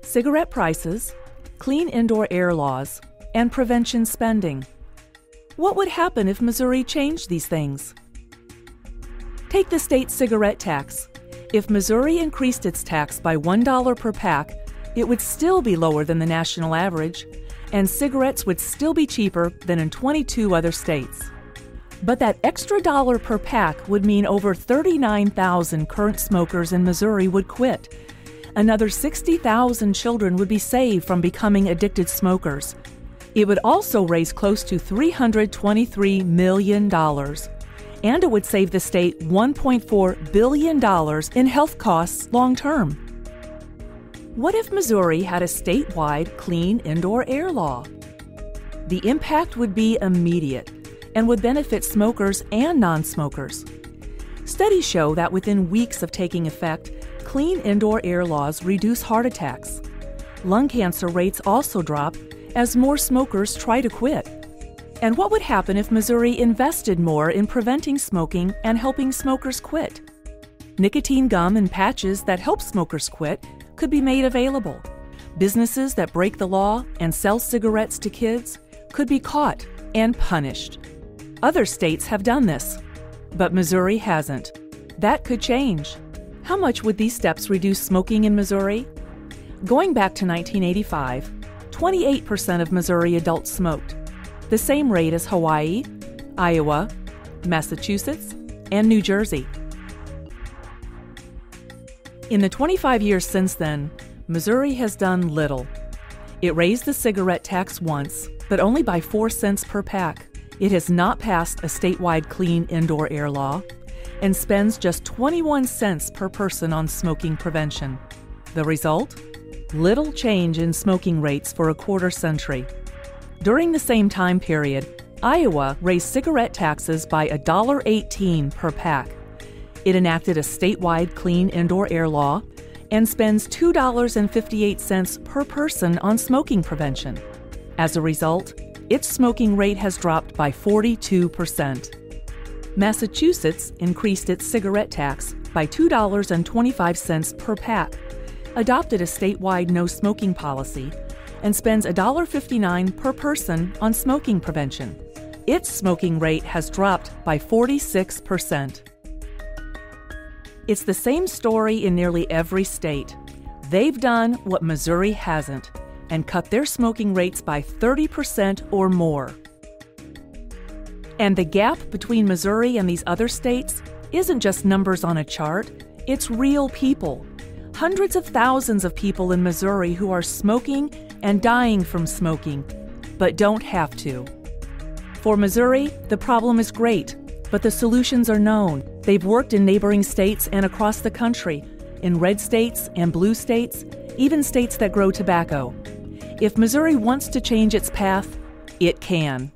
cigarette prices, clean indoor air laws, and prevention spending. What would happen if Missouri changed these things? Take the state cigarette tax. If Missouri increased its tax by $1 per pack, it would still be lower than the national average, and cigarettes would still be cheaper than in 22 other states. But that extra dollar per pack would mean over 39,000 current smokers in Missouri would quit. Another 60,000 children would be saved from becoming addicted smokers. It would also raise close to $323 million. And it would save the state $1.4 billion in health costs long term. What if Missouri had a statewide clean indoor air law? The impact would be immediate and would benefit smokers and non-smokers. Studies show that within weeks of taking effect, clean indoor air laws reduce heart attacks. Lung cancer rates also drop as more smokers try to quit. And what would happen if Missouri invested more in preventing smoking and helping smokers quit? Nicotine gum and patches that help smokers quit could be made available. Businesses that break the law and sell cigarettes to kids could be caught and punished. Other states have done this, but Missouri hasn't. That could change. How much would these steps reduce smoking in Missouri? Going back to 1985, 28% of Missouri adults smoked, the same rate as Hawaii, Iowa, Massachusetts, and New Jersey. In the 25 years since then, Missouri has done little. It raised the cigarette tax once, but only by 4 cents per pack. It has not passed a statewide clean indoor air law and spends just 21 cents per person on smoking prevention. The result? Little change in smoking rates for a quarter century. During the same time period, Iowa raised cigarette taxes by $1.18 per pack. It enacted a statewide clean indoor air law and spends $2.58 per person on smoking prevention. As a result, its smoking rate has dropped by 42%. Massachusetts increased its cigarette tax by $2.25 per pack, adopted a statewide no-smoking policy, and spends $1.59 per person on smoking prevention. Its smoking rate has dropped by 46%. It's the same story in nearly every state. They've done what Missouri hasn't and cut their smoking rates by 30% or more. And the gap between Missouri and these other states isn't just numbers on a chart, it's real people. Hundreds of thousands of people in Missouri who are smoking and dying from smoking, but don't have to. For Missouri, the problem is great, but the solutions are known. They've worked in neighboring states and across the country, in red states and blue states, even states that grow tobacco. If Missouri wants to change its path, it can.